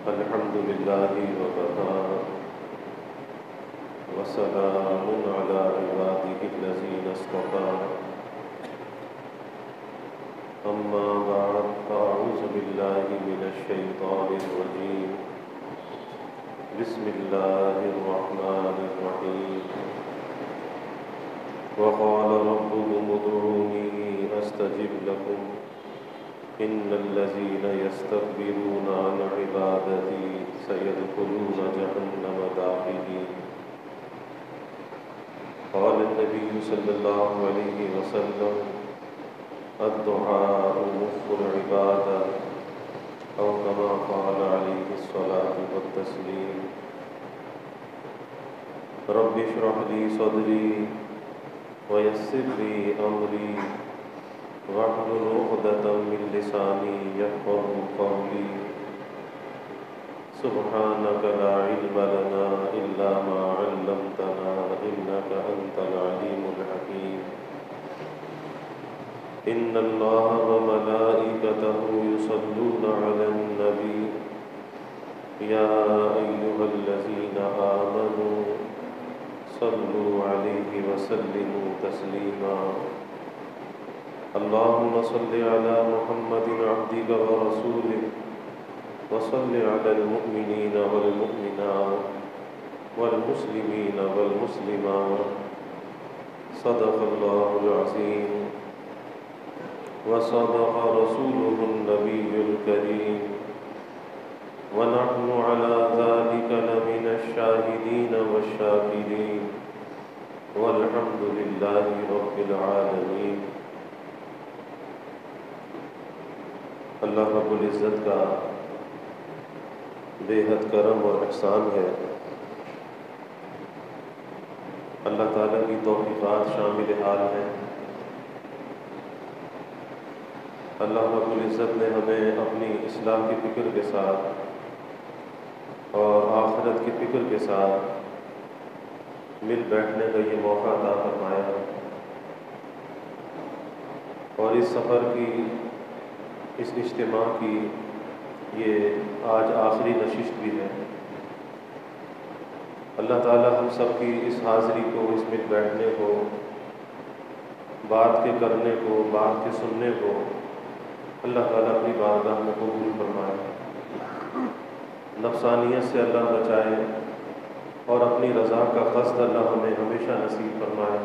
الحمد لله وكفى وسلام على عباده الذين اصطفى أما بعد فأعوذ بالله من الشيطان الرجيم بسم الله الرحمن الرحيم وقال ربكم ادعوني أستجب لكم إن الذين يستكبرون عن عبادتي سيدخلون جهنم داخرين قال النبي صلى الله عليه وسلم الدعاء مخ العبادة أو كما قال عليه الصلاة والتسليم رب اشرح لي صدري ويسر لي أمري واحلل عقدة من لساني يفقهوا قولي سبحانك لا علم لنا إلا ما علمتنا إنك أنت العليم الحكيم إن الله وملائكته يصلون على النبي يا أيها الذين آمنوا صلوا عليه وسلموا تسليما اللهم صل على محمد عبدك ورسولك وصل على المؤمنين والمؤمنات والمسلمين والمسلمات صدق الله العظيم وصدق رسوله النبي الكريم ونحن على ذلك لمن الشاهدين والشاكرين والحمد لله رب العالمين۔ اللہ رب العزت کا بے حد کرم اور احسان ہے۔ اللہ تعالیٰ کی توفیقات شامل حال ہیں۔ اللہ رب العزت نے ہمیں اپنی اصلاح کی فکر کے ساتھ اور آخرت کی فکر کے ساتھ مل بیٹھنے کا یہ موقع عطا فرمایا اور اس سفر کی اس اجتماع کی یہ آج آخری نشست بھی ہے۔ اللہ تعالیٰ ہم سب کی اس حاضری کو، اس مل بیٹھنے کو، بات کے کرنے کو، بات کے سننے کو اللہ تعالیٰ اپنی بارگاہ میں قبول فرمائے، نفسانیت سے اللہ بچائے اور اپنی رضا کا قصد اللہ ہمیں ہمیشہ نصیب فرمائے۔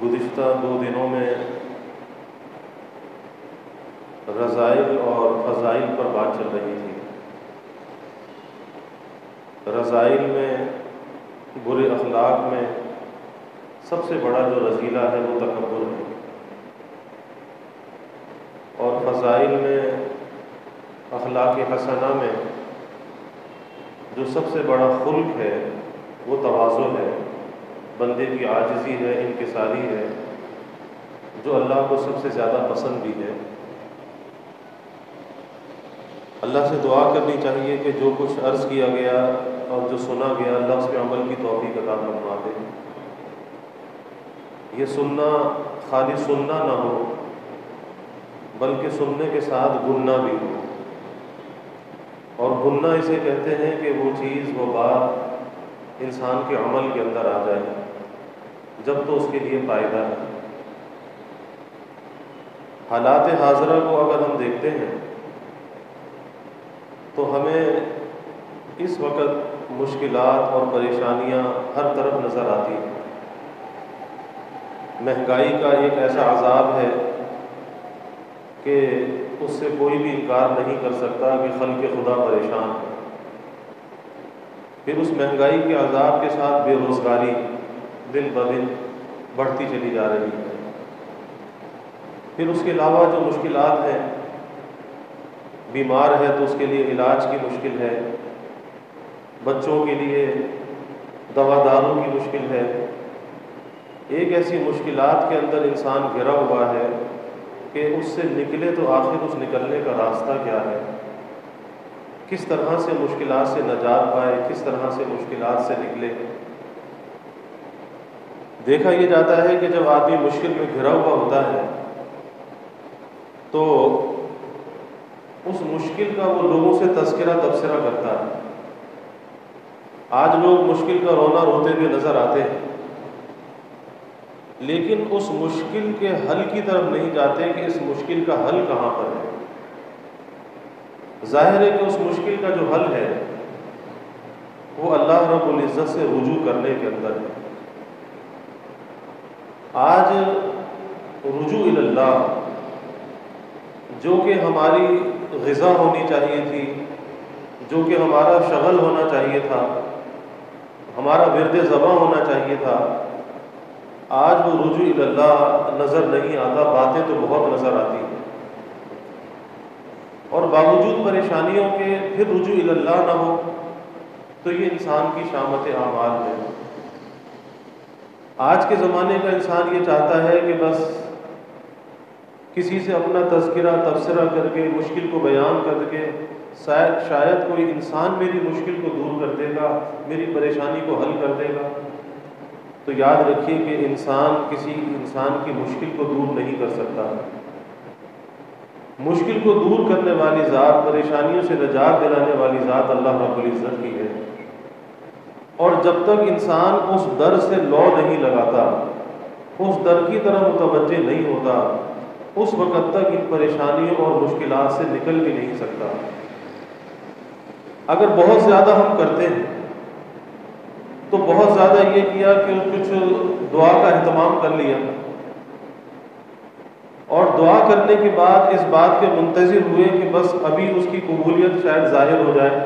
گزشتہ 2 دنوں میں رذائل اور فضائل پر بات چل رہی تھی۔ رذائل میں، برے اخلاق میں سب سے بڑا جو رذیلہ ہے وہ تکبر ہے، اور فضائل میں، اخلاق حسنہ میں جو سب سے بڑا خلق ہے وہ تواضع ہے، بندے کی عاجزی ہے، انکساری ہے، جو اللہ کو سب سے زیادہ پسند بھی ہے۔ اللہ سے دعا کرنی چاہیے کہ جو کچھ عرض کیا گیا اور جو سنا گیا اللہ اس پہ عمل کی توفیق عطا فرما دے۔ یہ سننا خالی سننا نہ ہو بلکہ سننے کے ساتھ گننا بھی ہو، اور گننا اسے کہتے ہیں کہ وہ چیز، وہ بات انسان کے عمل کے اندر آ جائے جب تو اس کے لیے فائدہ ہے۔ حالات حاضرہ کو اگر ہم دیکھتے ہیں تو ہمیں اس وقت مشکلات اور پریشانیاں ہر طرف نظر آتی ہیں۔ مہنگائی کا ایک ایسا عذاب ہے کہ اس سے کوئی بھی انکار نہیں کر سکتا کہ خلق خدا پریشان ہے۔ پھر اس مہنگائی کے عذاب کے ساتھ بے روزگاری دن بدن بڑھتی چلی جا رہی ہے۔ پھر اس کے علاوہ جو مشکلات ہیں، بیمار ہے تو اس کے لیے علاج کی مشکل ہے، بچوں کے لیے دوا داروں کی مشکل ہے۔ ایک ایسی مشکلات کے اندر انسان گھرا ہوا ہے کہ اس سے نکلے تو آخر اس نکلنے کا راستہ کیا ہے، کس طرح سے مشکلات سے نجات پائے، کس طرح سے مشکلات سے نکلے۔ دیکھا یہ جاتا ہے کہ جب آدمی مشکل میں گھرا ہوا ہوتا ہے تو اس مشکل کا وہ لوگوں سے تذکرہ تبصرہ کرتا ہے۔ آج لوگ مشکل کا رونا روتے ہوئے نظر آتے ہیں، لیکن اس مشکل کے حل کی طرف نہیں جاتے کہ اس مشکل کا حل کہاں پر ہے۔ ظاہر ہے کہ اس مشکل کا جو حل ہے وہ اللہ رب العزت سے رجوع کرنے کے اندر ہے۔ آج رجوع اللہ، جو کہ ہماری غذا ہونی چاہیے تھی، جو کہ ہمارا شغل ہونا چاہیے تھا، ہمارا ورد زباں ہونا چاہیے تھا، آج وہ رجوع اللہ نظر نہیں آتا۔ باتیں تو بہت نظر آتی ہیں، اور باوجود پریشانیوں کے پھر رجوع اللہ نہ ہو تو یہ انسان کی شامت اعمال ہے۔ آج کے زمانے کا انسان یہ چاہتا ہے کہ بس کسی سے اپنا تذکرہ تبصرہ کر کے مشکل کو بیان کر کے شاید کوئی انسان میری مشکل کو دور کر دے گا، میری پریشانی کو حل کر دے گا۔ تو یاد رکھیے کہ انسان کسی انسان کی مشکل کو دور نہیں کر سکتا۔ مشکل کو دور کرنے والی ذات، پریشانیوں سے نجات دلانے والی ذات اللہ رب العزت کی ہے۔ اور جب تک انسان اس در سے لو نہیں لگاتا، اس در کی طرف متوجہ نہیں ہوتا، اس وقت تک ان پریشانیوں اور مشکلات سے نکل بھی نہیں سکتا۔ اگر بہت زیادہ ہم کرتے ہیں تو بہت زیادہ یہ کیا کہ کچھ دعا کا اہتمام کر لیا، اور دعا کرنے کے بعد اس بات کے منتظر ہوئے کہ بس ابھی اس کی قبولیت شاید ظاہر ہو جائے،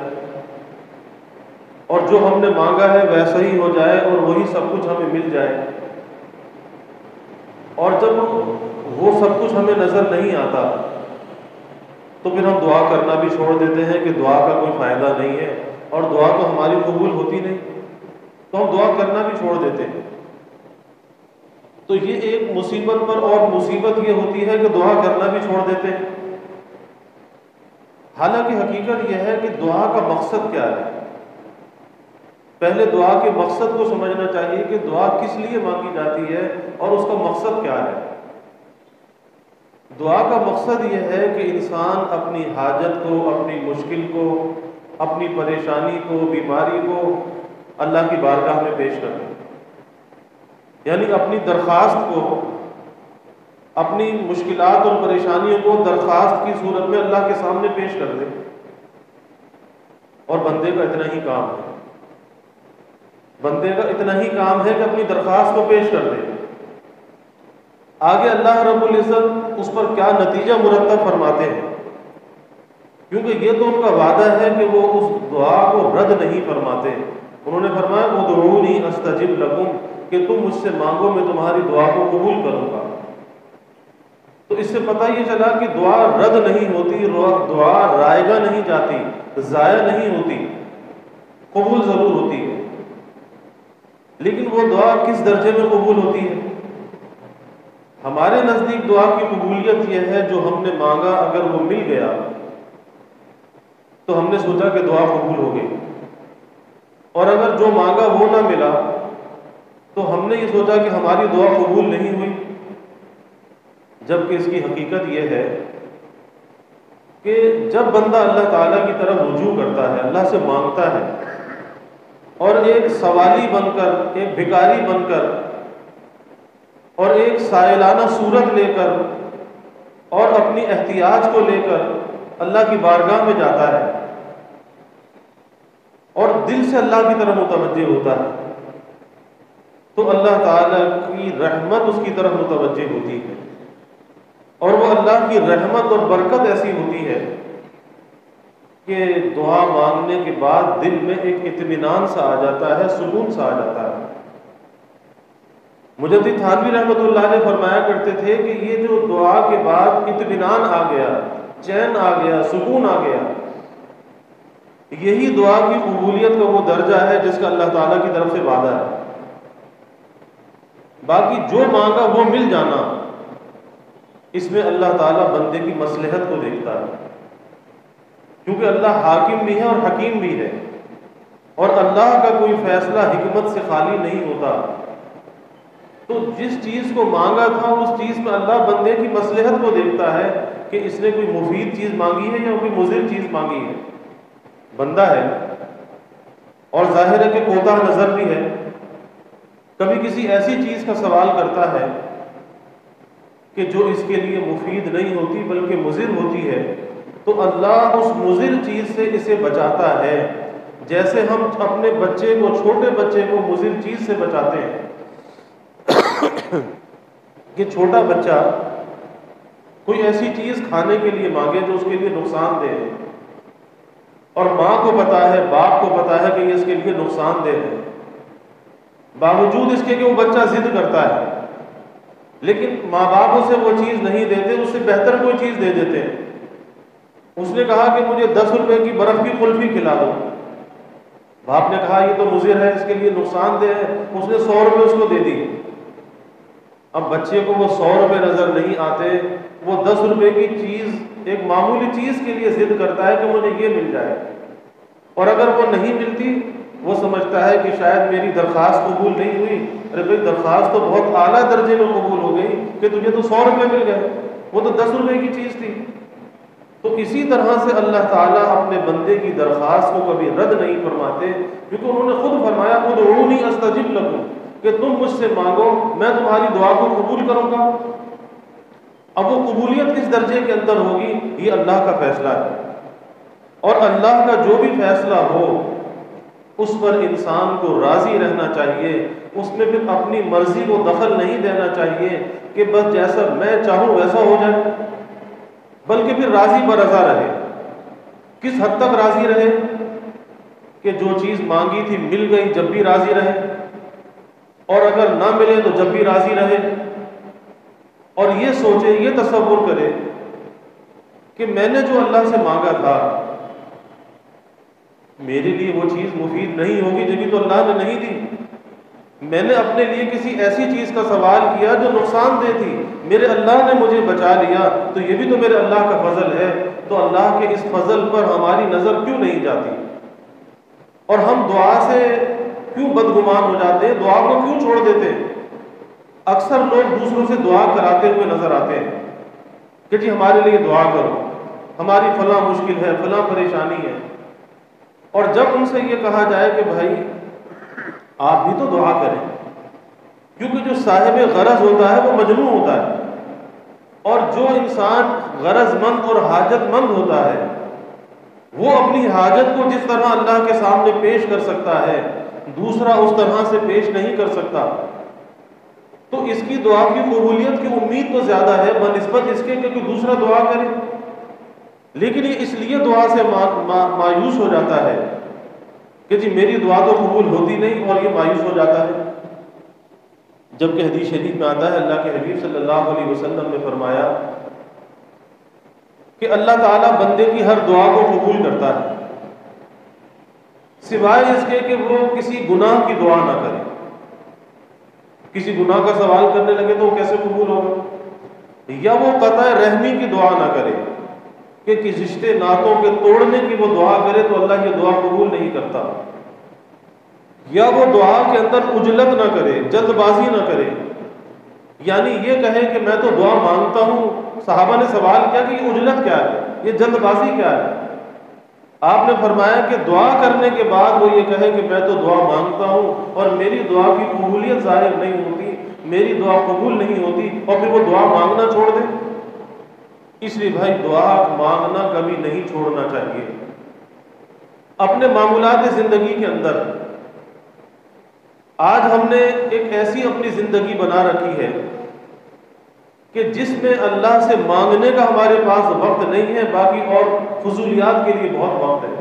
اور جو ہم نے مانگا ہے ویسا ہی ہو جائے اور وہی سب کچھ ہمیں مل جائے۔ اور جب وہ سب کچھ ہمیں نظر نہیں آتا تو پھر ہم دعا کرنا بھی چھوڑ دیتے ہیں کہ دعا کا کوئی فائدہ نہیں ہے، اور دعا تو ہماری قبول ہوتی نہیں، تو ہم دعا کرنا بھی چھوڑ دیتے ہیں۔ تو یہ ایک مصیبت پر اور مصیبت یہ ہوتی ہے کہ دعا کرنا بھی چھوڑ دیتے ہیں۔ حالانکہ حقیقت یہ ہے کہ دعا کا مقصد کیا ہے۔ پہلے دعا کے مقصد کو سمجھنا چاہیے کہ دعا کس لیے مانگی جاتی ہے اور اس کا مقصد کیا ہے۔ دعا کا مقصد یہ ہے کہ انسان اپنی حاجت کو، اپنی مشکل کو، اپنی پریشانی کو، بیماری کو اللہ کی بارگاہ میں پیش کرے، یعنی اپنی درخواست کو، اپنی مشکلات اور پریشانیوں کو درخواست کی صورت میں اللہ کے سامنے پیش کر دے۔ اور بندے کا اتنا ہی کام ہے، بندے کا اتنا ہی کام ہے کہ اپنی درخواست کو پیش کر دے۔ آگے اللہ رب العزت اس پر کیا نتیجہ مرتب فرماتے ہیں، کیونکہ یہ تو ان کا وعدہ ہے کہ وہ اس دعا کو رد نہیں فرماتے۔ انہوں نے فرمایا ادعونی استجب لکم، کہ تم مجھ سے مانگو میں تمہاری دعا کو قبول کروں گا۔ تو اس سے پتہ یہ چلا کہ دعا رد نہیں ہوتی، دعا رائگاں نہیں جاتی، ضائع نہیں ہوتی، قبول ضرور ہوتی ہے۔ لیکن وہ دعا کس درجے میں قبول ہوتی ہے؟ ہمارے نزدیک دعا کی قبولیت یہ ہے جو ہم نے مانگا اگر وہ مل گیا تو ہم نے سوچا کہ دعا قبول ہو گئی، اور اگر جو مانگا وہ نہ ملا تو ہم نے یہ سوچا کہ ہماری دعا قبول نہیں ہوئی۔ جبکہ اس کی حقیقت یہ ہے کہ جب بندہ اللہ تعالیٰ کی طرف رجوع کرتا ہے، اللہ سے مانگتا ہے، اور ایک سوالی بن کر، ایک بھکاری بن کر، اور ایک سائلانہ صورت لے کر، اور اپنی احتیاج کو لے کر اللہ کی بارگاہ میں جاتا ہے اور دل سے اللہ کی طرف متوجہ ہوتا ہے، تو اللہ تعالیٰ کی رحمت اس کی طرف متوجہ ہوتی ہے، اور وہ اللہ کی رحمت اور برکت ایسی ہوتی ہے کہ دعا مانگنے کے بعد دل میں ایک اطمینان سا آ جاتا ہے، سکون سا آ جاتا ہے۔ مجدد تھانوی رحمۃ اللہ علیہ فرمایا کرتے تھے کہ یہ جو دعا کے بعد اطمینان آ گیا، چین آ گیا، سکون آ گیا، یہی دعا کی قبولیت کا وہ درجہ ہے جس کا اللہ تعالیٰ کی طرف سے وعدہ ہے۔ باقی جو مانگا وہ مل جانا، اس میں اللہ تعالیٰ بندے کی مصلحت کو دیکھتا ہے، کیونکہ اللہ حاکم بھی ہے اور حکیم بھی ہے، اور اللہ کا کوئی فیصلہ حکمت سے خالی نہیں ہوتا۔ تو جس چیز کو مانگا تھا اس چیز میں اللہ بندے کی مصلحت کو دیکھتا ہے کہ اس نے کوئی مفید چیز مانگی ہے یا کوئی مضر چیز مانگی ہے. بندہ ہے اور ظاہر ہے کہ کوتاہ نظر بھی ہے، کبھی کسی ایسی چیز کا سوال کرتا ہے کہ جو اس کے لیے مفید نہیں ہوتی بلکہ مضر ہوتی ہے، تو اللہ اس مضر چیز سے اسے بچاتا ہے، جیسے ہم اپنے بچے کو، چھوٹے بچے کو مضر چیز سے بچاتے ہیں. کہ چھوٹا بچہ کوئی ایسی چیز کھانے کے لیے مانگے جو اس کے لیے نقصان دہ ہے، اور ماں کو پتا ہے، باپ کو پتا ہے کہ یہ اس کے لیے نقصان دہ ہے، باوجود اس کے کہ وہ بچہ ضد کرتا ہے، لیکن ماں باپ اسے وہ چیز نہیں دیتے، اس سے بہتر کوئی چیز دے دیتے ہیں. اس نے کہا کہ مجھے 10 روپے کی برف کی کلفی کھلا دو. باپ نے کہا یہ تو مضر ہے، اس کے لیے نقصان دہ ہے. اس نے 100 روپے اس کو دے دی. اب بچے کو وہ 100 روپے نظر نہیں آتے، وہ 10 روپے کی چیز، ایک معمولی چیز کے لیے ضد کرتا ہے کہ مجھے یہ مل جائے، اور اگر وہ نہیں ملتی وہ سمجھتا ہے کہ شاید میری درخواست قبول نہیں ہوئی. ارے بھائی درخواست تو بہت اعلیٰ درجے میں قبول ہو گئی کہ تجھے تو 100 روپے مل گئے، وہ تو 10 روپے کی چیز تھی. تو اسی طرح سے اللہ تعالیٰ اپنے بندے کی درخواست کو کبھی رد نہیں فرماتے، کیونکہ انہوں نے خود فرمایا ادعونی استجب لکم، کہ تم مجھ سے مانگو میں تمہاری دعا کو قبول کروں گا. اب وہ قبولیت کس درجے کے اندر ہوگی یہ اللہ کا فیصلہ ہے، اور اللہ کا جو بھی فیصلہ ہو اس پر انسان کو راضی رہنا چاہیے. اس میں پھر اپنی مرضی کو دخل نہیں دینا چاہیے کہ بس جیسا میں چاہوں ویسا ہو جائے، بلکہ پھر راضی برضا رہے. کس حد تک راضی رہے؟ کہ جو چیز مانگی تھی مل گئی جب بھی راضی رہے، اور اگر نہ ملے تو جب بھی راضی رہے. اور یہ سوچے، یہ تصور کرے کہ میں نے جو اللہ سے مانگا تھا میرے لیے وہ چیز مفید نہیں ہوگی جبھی تو اللہ نے نہیں دی. میں نے اپنے لیے کسی ایسی چیز کا سوال کیا جو نقصان دہ تھی، میرے اللہ نے مجھے بچا لیا، تو یہ بھی تو میرے اللہ کا فضل ہے. تو اللہ کے اس فضل پر ہماری نظر کیوں نہیں جاتی، اور ہم دعا سے کیوں بدگمان ہو جاتے ہیں، دعا کو کیوں چھوڑ دیتے ہیں؟ اکثر لوگ دوسروں سے دعا کراتے ہوئے نظر آتے ہیں کہ جی ہمارے لیے دعا کرو، ہماری فلاں مشکل ہے، فلاں پریشانی ہے. اور جب ان سے یہ کہا جائے کہ بھائی آپ بھی تو دعا کریں، کیونکہ جو صاحب غرض ہوتا ہے وہ مجنون ہوتا ہے، اور جو انسان غرض مند اور حاجت مند ہوتا ہے وہ اپنی حاجت کو جس طرح اللہ کے سامنے پیش کر سکتا ہے دوسرا اس طرح سے پیش نہیں کر سکتا. تو اس کی دعا کی قبولیت کی امید تو زیادہ ہے بنسبت اس کے کہ کوئی دوسرا دعا کرے. لیکن یہ اس لیے دعا سے مایوس ہو جاتا ہے کہ جی میری دعا تو قبول ہوتی نہیں، اور یہ مایوس ہو جاتا ہے. جبکہ حدیث شریف میں آتا ہے اللہ کے حبیب صلی اللہ علیہ وسلم نے فرمایا کہ اللہ تعالیٰ بندے کی ہر دعا کو قبول کرتا ہے سوائے اس کے کہ وہ کسی گناہ کی دعا نہ کرے. کسی گناہ کا سوال کرنے لگے تو وہ کیسے قبول ہوگا؟ یا وہ قطع رحمی کی دعا نہ کرے کہ کسی رشتے ناتوں کے توڑنے کی وہ دعا کرے تو اللہ یہ دعا قبول نہیں کرتا. یا وہ دعا کے اندر عجلت نہ کرے، جلد بازی نہ کرے، یعنی یہ کہے کہ میں تو دعا مانگتا ہوں. صحابہ نے سوال کیا کہ یہ عجلت کیا ہے، یہ جلد بازی کیا ہے؟ آپ نے فرمایا کہ دعا کرنے کے بعد وہ یہ کہے کہ میں تو دعا مانگتا ہوں اور میری دعا کی قبولیت ظاہر نہیں ہوتی، میری دعا قبول نہیں ہوتی، اور پھر وہ دعا مانگنا چھوڑ دے. اس لیے بھائی دعا مانگنا کبھی نہیں چھوڑنا چاہیے. اپنے معمولات زندگی کے اندر آج ہم نے ایک ایسی اپنی زندگی بنا رکھی ہے کہ جس میں اللہ سے مانگنے کا ہمارے پاس وقت نہیں ہے، باقی اور فضولیات کے لیے بہت وقت ہے.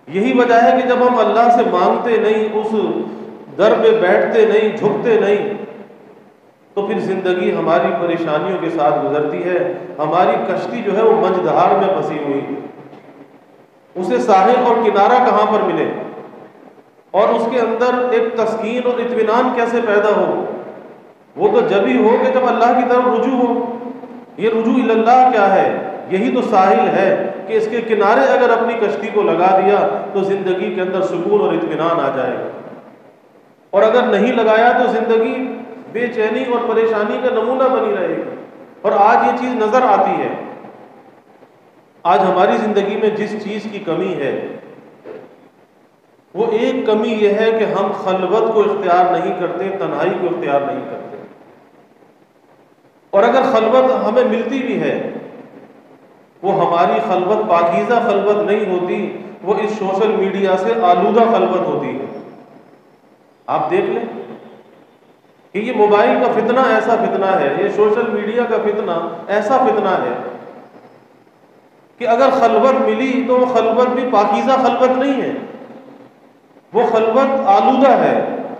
یہی وجہ ہے کہ جب ہم اللہ سے مانگتے نہیں، اس در پہ بیٹھتے نہیں، جھکتے نہیں، تو پھر زندگی ہماری پریشانیوں کے ساتھ گزرتی ہے. ہماری کشتی جو ہے وہ منجدھار میں پھنسی ہوئی ہے. اسے ساحل اور کنارہ کہاں پر ملے، اور اس کے اندر ایک تسکین اور اطمینان کیسے پیدا ہو؟ وہ تو جب ہی ہو کہ جب اللہ کی طرف رجوع ہو. یہ رجوع اللہ کیا ہے؟ یہی تو ساحل ہے کہ اس کے کنارے اگر اپنی کشتی کو لگا دیا تو زندگی کے اندر سکون اور اطمینان آ جائے گا، اور اگر نہیں لگایا تو زندگی بے چینی اور پریشانی کا نمونہ بنی رہے گی. اور آج یہ چیز نظر آتی ہے. آج ہماری زندگی میں جس چیز کی کمی ہے وہ ایک کمی یہ ہے کہ ہم خلوت کو اختیار نہیں کرتے، تنہائی کو اختیار نہیں کرتے. اور اگر خلوت ہمیں ملتی بھی ہے وہ ہماری خلوت پاکیزہ خلوت نہیں ہوتی، وہ اس سوشل میڈیا سے آلودہ خلوت ہوتی ہے. آپ دیکھ لیں کہ یہ موبائل کا فتنہ ایسا فتنہ ہے، یہ سوشل میڈیا کا فتنہ ایسا فتنہ ہے کہ اگر خلوت ملی تو وہ خلوت بھی پاکیزہ خلوت نہیں ہے، وہ خلوت آلودہ ہے.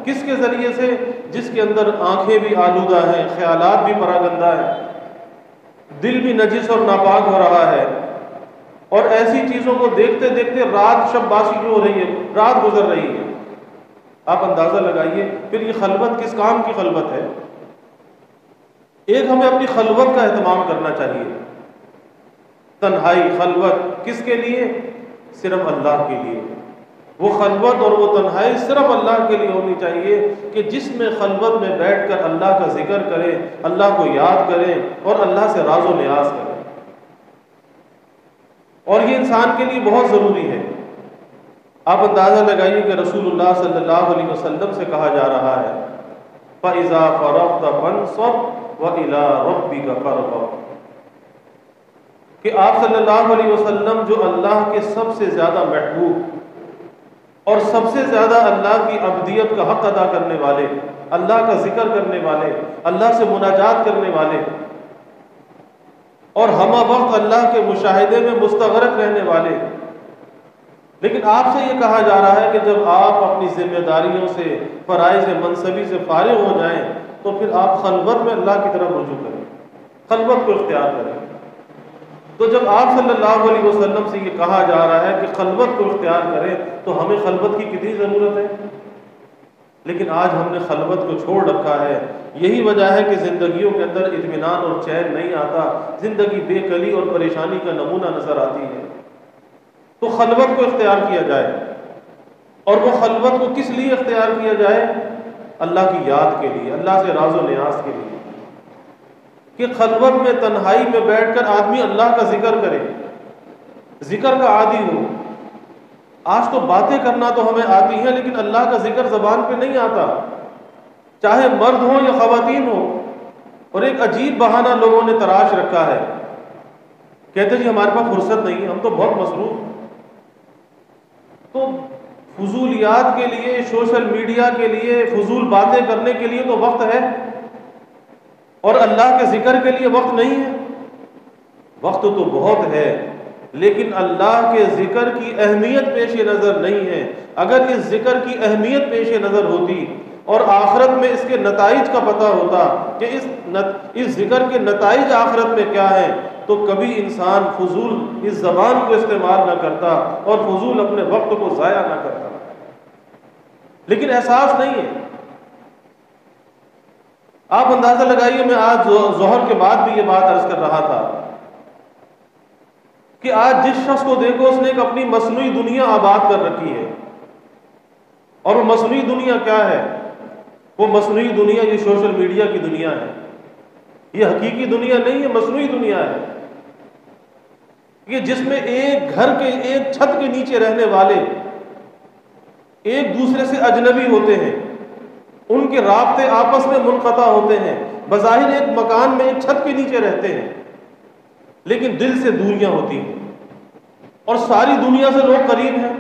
کس کے ذریعے سے؟ جس کے اندر آنکھیں بھی آلودہ ہیں، خیالات بھی پراگندہ ہیں، دل بھی نجس اور ناپاک ہو رہا ہے، اور ایسی چیزوں کو دیکھتے دیکھتے رات شب باسی ہو رہی ہے، رات گزر رہی ہے. آپ اندازہ لگائیے پھر یہ خلوت کس کام کی خلوت ہے؟ ایک ہمیں اپنی خلوت کا اہتمام کرنا چاہیے. تنہائی خلوت کس کے لیے؟ صرف اللہ کے لیے. وہ خلوت اور وہ تنہائی صرف اللہ کے لیے ہونی چاہیے کہ جس میں خلوت میں بیٹھ کر اللہ کا ذکر کریں، اللہ کو یاد کریں اور اللہ سے راز و نیاز کریں. اور یہ انسان کے لیے بہت ضروری ہے. آپ اندازہ لگائیے کہ رسول اللہ صلی اللہ علیہ وسلم سے کہا جا رہا ہے فَإِذَا فَرَغْتَ فَانْصَبْ وَإِلَىٰ رَبِّكَ فَارْغَب، کہ آپ صلی اللہ علیہ وسلم جو اللہ کے سب سے زیادہ محبوب اور سب سے زیادہ اللہ کی عبدیت کا حق ادا کرنے والے، اللہ کا ذکر کرنے والے، اللہ سے مناجات کرنے والے اور ہمہ وقت اللہ کے مشاہدے میں مستغرق رہنے والے، لیکن آپ سے یہ کہا جا رہا ہے کہ جب آپ اپنی ذمہ داریوں سے، فرائض منصبی سے فارغ ہو جائیں تو پھر آپ خلوت میں اللہ کی طرف رجوع کریں، خلوت کو اختیار کریں. تو جب آپ صلی اللہ علیہ وسلم سے یہ کہا جا رہا ہے کہ خلوت کو اختیار کریں تو ہمیں خلوت کی کتنی ضرورت ہے. لیکن آج ہم نے خلوت کو چھوڑ رکھا ہے. یہی وجہ ہے کہ زندگیوں کے اندر اطمینان اور چین نہیں آتا، زندگی بے کلی اور پریشانی کا نمونہ نظر آتی ہے. تو خلوت کو اختیار کیا جائے، اور وہ خلوت کو کس لیے اختیار کیا جائے؟ اللہ کی یاد کے لیے، اللہ سے راز و نیاز کے لیے، کہ خلوت میں تنہائی میں بیٹھ کر آدمی اللہ کا ذکر کرے، ذکر کا عادی ہو. آج تو باتیں کرنا تو ہمیں آتی ہیں لیکن اللہ کا ذکر زبان پہ نہیں آتا، چاہے مرد ہوں یا خواتین ہوں. اور ایک عجیب بہانہ لوگوں نے تراش رکھا ہے، کہتے جی ہمارے پاس فرصت نہیں ہے، ہم تو بہت مصروف. تو فضولیات کے لیے، سوشل میڈیا کے لیے، فضول باتیں کرنے کے لیے تو وقت ہے، اور اللہ کے ذکر کے لیے وقت نہیں ہے. وقت تو بہت ہے لیکن اللہ کے ذکر کی اہمیت پیش نظر نہیں ہے. اگر اس ذکر کی اہمیت پیش نظر ہوتی اور آخرت میں اس کے نتائج کا پتہ ہوتا کہ اس ذکر کے نتائج آخرت میں کیا ہیں، تو کبھی انسان فضول اس زبان کو استعمال نہ کرتا اور فضول اپنے وقت کو ضائع نہ کرتا. لیکن احساس نہیں ہے. آپ اندازہ لگائیے، میں آج ظہر کے بعد بھی یہ بات عرض کر رہا تھا کہ آج جس شخص کو دیکھو اس نے ایک اپنی مصنوعی دنیا آباد کر رکھی ہے. اور وہ مصنوعی دنیا کیا ہے؟ وہ مصنوعی دنیا یہ سوشل میڈیا کی دنیا ہے. یہ حقیقی دنیا نہیں ہے، مصنوعی دنیا ہے، یہ جس میں ایک گھر کے ایک چھت کے نیچے رہنے والے ایک دوسرے سے اجنبی ہوتے ہیں، ان کے رابطے آپس میں منقطع ہوتے ہیں، بظاہر ایک مکان میں ایک چھت کے نیچے رہتے ہیں لیکن دل سے دوریاں ہوتی ہیں. اور ساری دنیا سے لوگ قریب ہیں.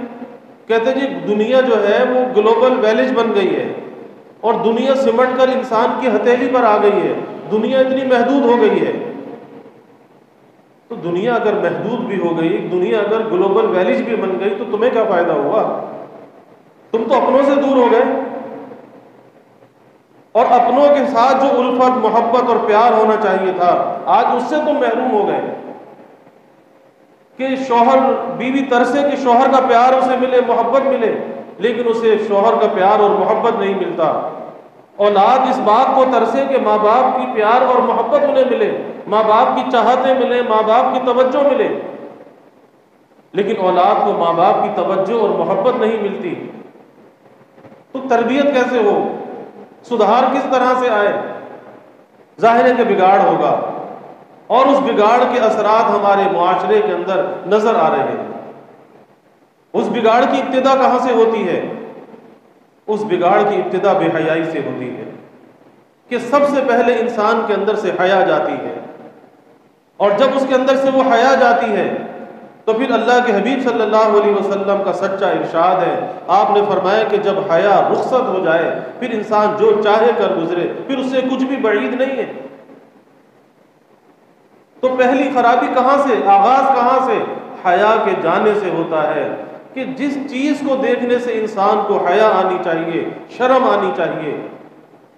کہتے جی دنیا جو ہے وہ گلوبل ویلیج بن گئی ہے اور دنیا سمٹ کر انسان کی ہتھیلی پر آ گئی ہے، دنیا اتنی محدود ہو گئی ہے. تو دنیا اگر محدود بھی ہو گئی، دنیا اگر گلوبل ویلیج بھی بن گئی تو تمہیں کیا فائدہ ہوا؟ تم تو اپنوں سے دور ہو گئے، اور اپنوں کے ساتھ جو الفت، محبت اور پیار ہونا چاہیے تھا آج اس سے تم محروم ہو گئے. کہ شوہر بیوی ترسے کہ شوہر کا پیار اسے ملے، محبت ملے، لیکن اسے شوہر کا پیار اور محبت نہیں ملتا. اولاد اس بات کو ترسے کہ ماں باپ کی پیار اور محبت انہیں ملے، ماں باپ کی چاہتیں ملے، ماں باپ کی توجہ ملے، لیکن اولاد کو ماں باپ کی توجہ اور محبت نہیں ملتی. تو تربیت کیسے ہو؟ سدھار کس طرح سے آئے؟ ظاہر ہے کہ بگاڑ ہوگا. اور اس بگاڑ کے اثرات ہمارے معاشرے کے اندر نظر آ رہے ہیں۔ اس بگاڑ کی ابتدا کہاں سے ہوتی ہے؟ اس بگاڑ کی ابتدا بے حیائی سے ہوتی ہے، کہ سب سے پہلے انسان کے اندر سے حیا جاتی ہے، اور جب اس کے اندر سے وہ حیا جاتی ہے تو پھر اللہ کے حبیب صلی اللہ علیہ وسلم کا سچا ارشاد ہے، آپ نے فرمایا کہ جب حیا رخصت ہو جائے پھر انسان جو چاہے کر گزرے، پھر اس سے کچھ بھی بعید نہیں ہے۔ تو پہلی خرابی کہاں سے، آغاز کہاں سے؟ حیا کے جانے سے ہوتا ہے، کہ جس چیز کو دیکھنے سے انسان کو حیا آنی چاہیے، شرم آنی چاہیے،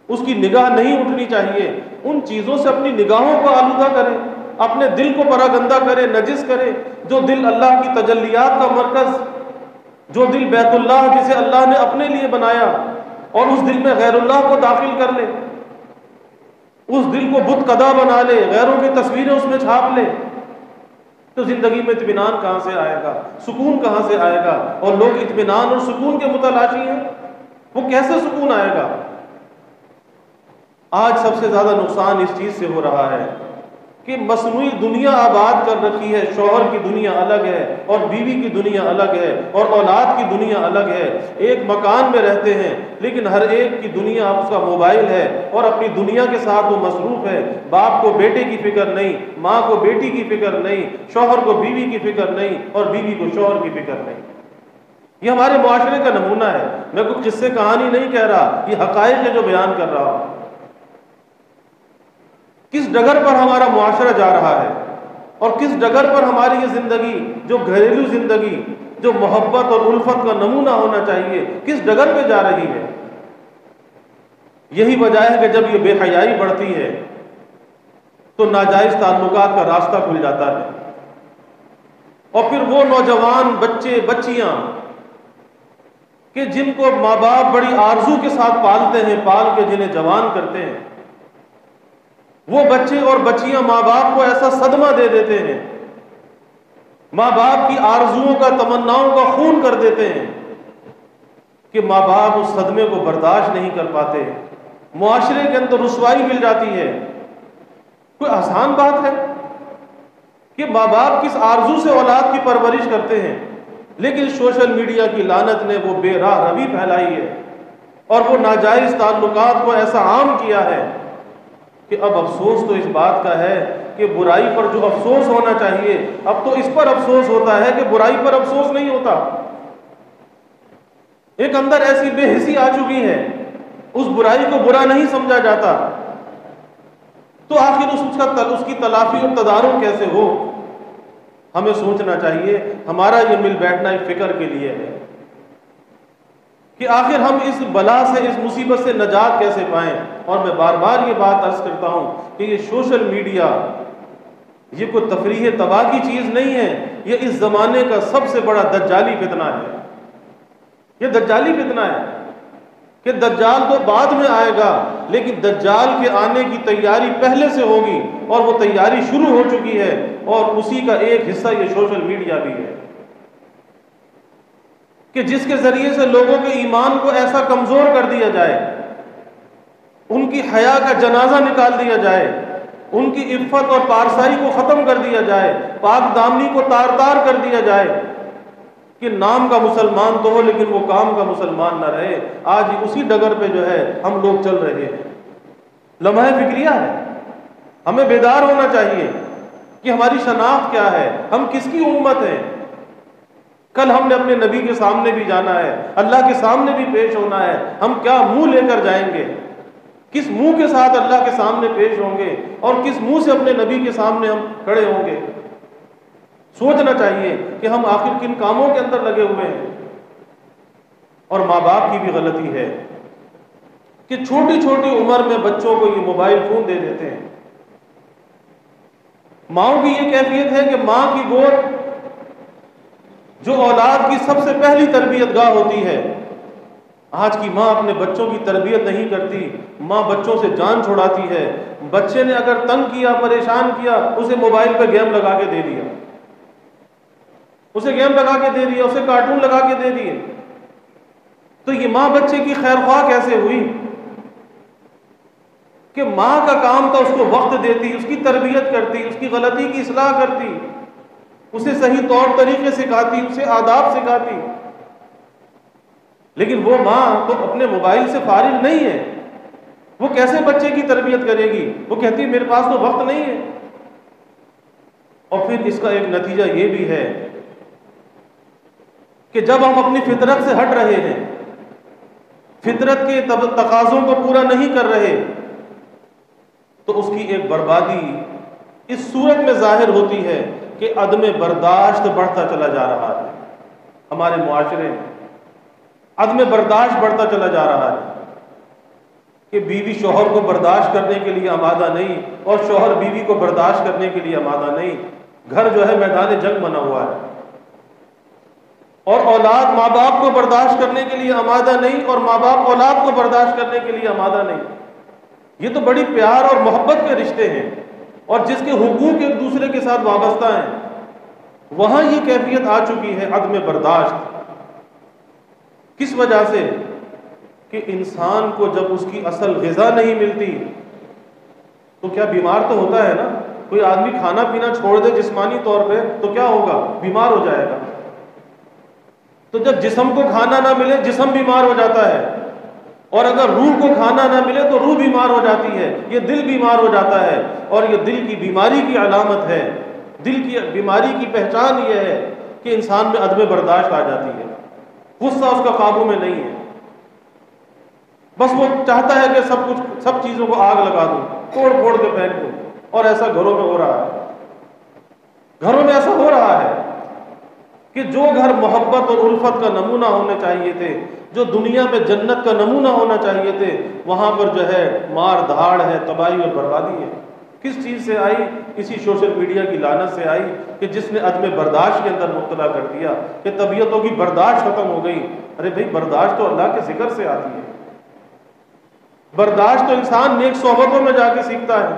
اس کی نگاہ نہیں اٹھنی چاہیے، ان چیزوں سے اپنی نگاہوں کو آلودہ کرے، اپنے دل کو پراگندہ کرے، نجس کرے۔ جو دل اللہ کی تجلیات کا مرکز، جو دل بیت اللہ جسے اللہ نے اپنے لیے بنایا، اور اس دل میں غیر اللہ کو داخل کر لے، اس دل کو بت قدا بنا لے، غیروں کی تصویریں اس میں چھاپ لے، تو زندگی میں اطمینان کہاں سے آئے گا، سکون کہاں سے آئے گا؟ اور لوگ اطمینان اور سکون کے متلاشی ہیں، وہ کیسے سکون آئے گا؟ آج سب سے زیادہ نقصان اس چیز سے ہو رہا ہے کہ مصنوعی دنیا آباد کر رکھی ہے، شوہر کی دنیا الگ ہے اور بیوی کی دنیا الگ ہے اور اولاد کی دنیا الگ ہے، ایک مکان میں رہتے ہیں لیکن ہر ایک کی دنیا اس کا موبائل ہے اور اپنی دنیا کے ساتھ وہ مصروف ہے۔ باپ کو بیٹے کی فکر نہیں، ماں کو بیٹی کی فکر نہیں، شوہر کو بیوی کی فکر نہیں اور بیوی کو شوہر کی فکر نہیں۔ یہ ہمارے معاشرے کا نمونہ ہے۔ میں کوئی قصے کہانی نہیں کہہ رہا، یہ حقائق ہے جو بیان کر رہا ہوں۔ کس ڈگر پر ہمارا معاشرہ جا رہا ہے اور کس ڈگر پر ہماری یہ زندگی، جو گھریلو زندگی، جو محبت اور الفت کا نمونہ ہونا چاہیے، کس ڈگر پہ جا رہی ہے؟ یہی وجہ ہے کہ جب یہ بے حیائی بڑھتی ہے تو ناجائز تعلقات کا راستہ کھل جاتا ہے، اور پھر وہ نوجوان بچے بچیاں کہ جن کو ماں باپ بڑی آرزو کے ساتھ پالتے ہیں، پال کے جنہیں جوان کرتے ہیں، وہ بچے اور بچیاں ماں باپ کو ایسا صدمہ دے دیتے ہیں، ماں باپ کی آرزوؤں کا، تمناؤں کا خون کر دیتے ہیں کہ ماں باپ اس صدمے کو برداشت نہیں کر پاتے، معاشرے کے اندر رسوائی مل جاتی ہے۔ کوئی آسان بات ہے کہ ماں باپ کس آرزو سے اولاد کی پرورش کرتے ہیں، لیکن سوشل میڈیا کی لعنت نے وہ بے راہ روی پھیلائی ہے اور وہ ناجائز تعلقات کو ایسا عام کیا ہے کہ اب افسوس تو اس بات کا ہے کہ برائی پر جو افسوس ہونا چاہیے، اب تو اس پر افسوس ہوتا ہے کہ برائی پر افسوس نہیں ہوتا۔ ایک اندر ایسی بے حسی آ چکی ہے، اس برائی کو برا نہیں سمجھا جاتا، تو آخر اس کی تلافی اور تدارک کیسے ہو؟ ہمیں سوچنا چاہیے۔ ہمارا یہ مل بیٹھنا ایک فکر کے لیے ہے کہ آخر ہم اس بلا سے، اس مصیبت سے نجات کیسے پائیں۔ اور میں بار بار یہ بات عرض کرتا ہوں کہ یہ سوشل میڈیا یہ کوئی تفریح تباہ کی چیز نہیں ہے، یہ اس زمانے کا سب سے بڑا دجالی فتنہ ہے۔ یہ دجالی فتنہ ہے کہ دجال تو بعد میں آئے گا، لیکن دجال کے آنے کی تیاری پہلے سے ہوگی، اور وہ تیاری شروع ہو چکی ہے، اور اسی کا ایک حصہ یہ سوشل میڈیا بھی ہے کہ جس کے ذریعے سے لوگوں کے ایمان کو ایسا کمزور کر دیا جائے، ان کی حیا کا جنازہ نکال دیا جائے، ان کی عفت اور پارسائی کو ختم کر دیا جائے، پاک دامنی کو تار تار کر دیا جائے کہ نام کا مسلمان تو ہو لیکن وہ کام کا مسلمان نہ رہے۔ آج اسی ڈگر پہ جو ہے ہم لوگ چل رہے ہیں۔ لمحہ فکریہ ہے، ہمیں بیدار ہونا چاہیے کہ ہماری شناخت کیا ہے، ہم کس کی امت ہیں۔ کل ہم نے اپنے نبی کے سامنے بھی جانا ہے، اللہ کے سامنے بھی پیش ہونا ہے۔ ہم کیا منہ لے کر جائیں گے، کس منہ کے ساتھ اللہ کے سامنے پیش ہوں گے، اور کس منہ سے اپنے نبی کے سامنے ہم کھڑے ہوں گے۔ سوچنا چاہیے کہ ہم آخر کن کاموں کے اندر لگے ہوئے ہیں۔ اور ماں باپ کی بھی غلطی ہے کہ چھوٹی چھوٹی عمر میں بچوں کو یہ موبائل فون دے دیتے ہیں۔ ماؤں کی یہ کیفیت ہے کہ ماں کی گود جو اولاد کی سب سے پہلی تربیت گاہ ہوتی ہے، آج کی ماں اپنے بچوں کی تربیت نہیں کرتی، ماں بچوں سے جان چھڑاتی ہے۔ بچے نے اگر تنگ کیا، پریشان کیا، اسے موبائل پہ گیم لگا کے دے دیا، اسے گیم لگا کے دے دیا، اسے کارٹون لگا کے دے دیے، تو یہ ماں بچے کی خیر خواہ کیسے ہوئی؟ کہ ماں کا کام تھا اس کو وقت دیتی، اس کی تربیت کرتی، اس کی غلطی کی اصلاح کرتی، اسے صحیح طور طریقے سکھاتی، اسے آداب سکھاتی. لیکن وہ ماں تو اپنے موبائل سے فارغ نہیں ہے، وہ کیسے بچے کی تربیت کرے گی؟ وہ کہتی ہے میرے پاس تو وقت نہیں ہے. اور پھر اس کا ایک نتیجہ یہ بھی ہے کہ جب ہم اپنی فطرت سے ہٹ رہے ہیں، فطرت کے تقاضوں کو پورا نہیں کر رہے، تو اس کی ایک بربادی اس صورت میں ظاہر ہوتی ہے کہ عدم برداشت بڑھتا چلا جا رہا ہے. ہمارے معاشرے میں عدم برداشت بڑھتا چلا جا رہا ہے کہ بیوی شوہر کو برداشت کرنے کے لیے آمادہ نہیں، اور شوہر بیوی کو برداشت کرنے کے لیے آمادہ نہیں. گھر جو ہے میدان جنگ بنا ہوا ہے، اور اولاد ماں باپ کو برداشت کرنے کے لیے آمادہ نہیں، اور ماں باپ اولاد کو برداشت کرنے کے لیے آمادہ نہیں. یہ تو بڑی پیار اور محبت کے رشتے ہیں، اور جس کے حقوق ایک دوسرے کے ساتھ وابستہ ہیں، وہاں یہ کیفیت آ چکی ہے عدم برداشت. کس وجہ سے؟ کہ انسان کو جب اس کی اصل غذا نہیں ملتی تو کیا بیمار تو ہوتا ہے نا. کوئی آدمی کھانا پینا چھوڑ دے جسمانی طور پہ تو کیا ہوگا؟ بیمار ہو جائے گا. تو جب جسم کو کھانا نہ ملے جسم بیمار ہو جاتا ہے، اور اگر روح کو کھانا نہ ملے تو روح بیمار ہو جاتی ہے. یہ دل بیمار ہو جاتا ہے، اور یہ دل کی بیماری کی علامت ہے. دل کی بیماری کی پہچان یہ ہے کہ انسان میں عدم برداشت آ جاتی ہے، غصہ اس کا قابو میں نہیں ہے. بس وہ چاہتا ہے کہ سب چیزوں کو آگ لگا دوں، توڑ پھوڑ کے پھینک دوں. اور ایسا گھروں میں ہو رہا ہے، گھروں میں ایسا ہو رہا ہے کہ جو گھر محبت اور الفت کا نمونہ ہونے چاہیے تھے، جو دنیا میں جنت کا نمونہ ہونا چاہیے تھے، وہاں پر جو ہے مار دھاڑ ہے، تباہی اور بربادی ہے. کس چیز سے آئی؟ اسی سوشل میڈیا کی لعنت سے آئی کہ جس نے عدم برداشت کے اندر مبتلا کر دیا کہ طبیعتوں کی برداشت ختم ہو گئی. ارے بھائی، برداشت تو اللہ کے ذکر سے آتی ہے. برداشت تو انسان نیک صحبتوں میں جا کے سیکھتا ہے،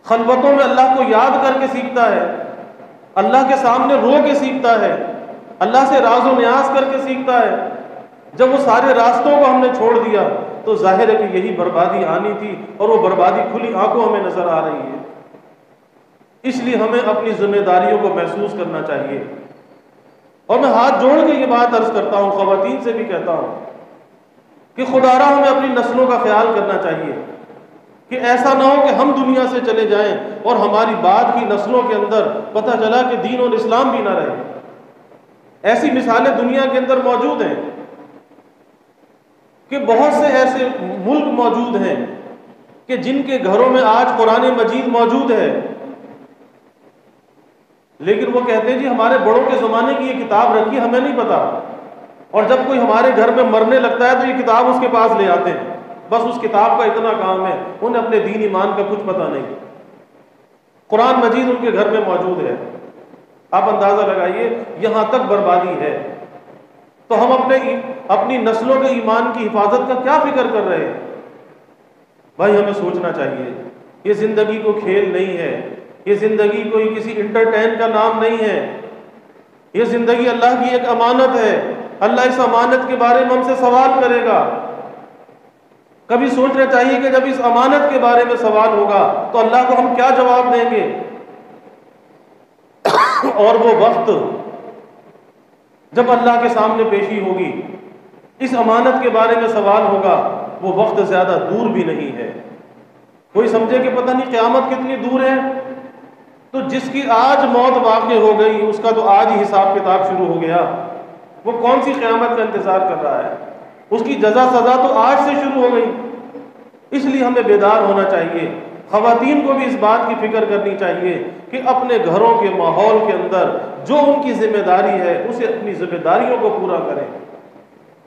خلوتوں میں اللہ کو یاد کر کے سیکھتا ہے، اللہ کے سامنے رو کے سیکھتا ہے، اللہ سے راز و نیاز کر کے سیکھتا ہے. جب وہ سارے راستوں کو ہم نے چھوڑ دیا تو ظاہر ہے کہ یہی بربادی آنی تھی، اور وہ بربادی کھلی آنکھوں ہمیں نظر آ رہی ہے. اس لیے ہمیں اپنی ذمہ داریوں کو محسوس کرنا چاہیے. اور میں ہاتھ جوڑ کے یہ بات عرض کرتا ہوں، خواتین سے بھی کہتا ہوں کہ خدا را ہمیں اپنی نسلوں کا خیال کرنا چاہیے کہ ایسا نہ ہو کہ ہم دنیا سے چلے جائیں اور ہماری بعد کی نسلوں کے اندر پتہ چلا کہ دین اور اسلام بھی نہ رہے. ایسی مثالیں دنیا کے اندر موجود ہیں کہ بہت سے ایسے ملک موجود ہیں کہ جن کے گھروں میں آج قرآن مجید موجود ہے، لیکن وہ کہتے ہیں جی ہمارے بڑوں کے زمانے کی یہ کتاب رکھی، ہمیں نہیں پتا. اور جب کوئی ہمارے گھر میں مرنے لگتا ہے تو یہ کتاب اس کے پاس لے آتے ہیں. بس اس کتاب کا اتنا کام ہے، انہیں اپنے دین ایمان کا کچھ پتہ نہیں. قرآن مجید ان کے گھر میں موجود ہے. آپ اندازہ لگائیے یہاں تک بربادی ہے. تو ہم اپنی نسلوں کے ایمان کی حفاظت کا کیا فکر کر رہے ہیں؟ بھائی ہمیں سوچنا چاہیے. یہ زندگی کو کھیل نہیں ہے، یہ زندگی کوئی کسی انٹرٹین کا نام نہیں ہے. یہ زندگی اللہ کی ایک امانت ہے. اللہ اس امانت کے بارے میں ہم سے سوال کرے گا. کبھی سوچنا چاہیے کہ جب اس امانت کے بارے میں سوال ہوگا تو اللہ کو ہم کیا جواب دیں گے. اور وہ وقت جب اللہ کے سامنے پیشی ہوگی، اس امانت کے بارے میں سوال ہوگا، وہ وقت زیادہ دور بھی نہیں ہے. کوئی سمجھے کہ پتہ نہیں قیامت کتنی دور ہے، تو جس کی آج موت واقع ہو گئی اس کا تو آج ہی حساب کتاب شروع ہو گیا. وہ کون سی قیامت کا انتظار کر رہا ہے؟ اس کی جزا سزا تو آج سے شروع ہو گئی. اس لیے ہمیں بیدار ہونا چاہیے. خواتین کو بھی اس بات کی فکر کرنی چاہیے کہ اپنے گھروں کے ماحول کے اندر جو ان کی ذمہ داری ہے اسے اپنی ذمہ داریوں کو پورا کریں.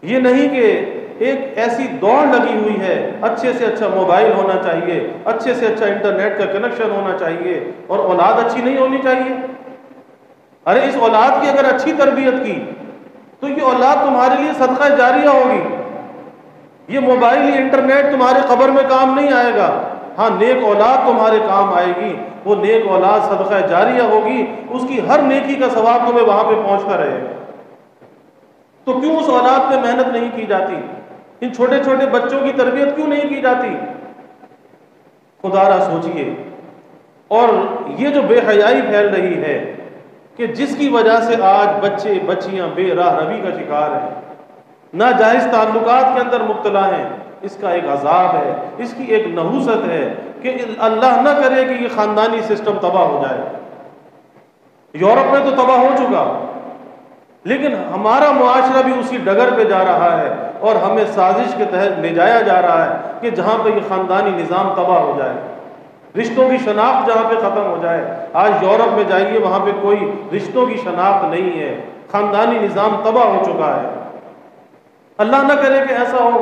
یہ نہیں کہ ایک ایسی دوڑ لگی ہوئی ہے، اچھے سے اچھا موبائل ہونا چاہیے، اچھے سے اچھا انٹرنیٹ کا کنیکشن ہونا چاہیے، اور اولاد اچھی نہیں ہونی چاہیے. ارے اس اولاد کی اگر اچھی تربیت کی تو یہ اولاد تمہارے لیے صدقہ جاریہ ہوگی. یہ موبائل یہ انٹرنیٹ تمہارے قبر میں کام نہیں آئے گا. ہاں نیک اولاد تمہارے کام آئے گی. وہ نیک اولاد صدقہ جاریہ ہوگی، اس کی ہر نیکی کا ثواب تمہیں وہاں پہ پہنچتا رہے گا. تو کیوں اس اولاد پہ محنت نہیں کی جاتی؟ ان چھوٹے چھوٹے بچوں کی تربیت کیوں نہیں کی جاتی؟ خدا را سوچئے۔ اور یہ جو بے حیائی پھیل رہی ہے کہ جس کی وجہ سے آج بچے بچیاں بے راہ روی کا شکار ہیں، ناجائز تعلقات کے اندر مبتلا ہیں، اس کا ایک عذاب ہے، اس کی ایک نحوست ہے کہ اللہ نہ کرے کہ یہ خاندانی سسٹم تباہ ہو جائے۔ یورپ میں تو تباہ ہو چکا، لیکن ہمارا معاشرہ بھی اسی ڈگر پہ جا رہا ہے اور ہمیں سازش کے تحت لے جایا جا رہا ہے کہ جہاں پہ یہ خاندانی نظام تباہ ہو جائے، رشتوں کی شناخت جہاں پہ ختم ہو جائے۔ آج یورپ میں جائیے، وہاں پہ کوئی رشتوں کی شناخت نہیں ہے، خاندانی نظام تباہ ہو چکا ہے۔ اللہ نہ کرے کہ ایسا ہو،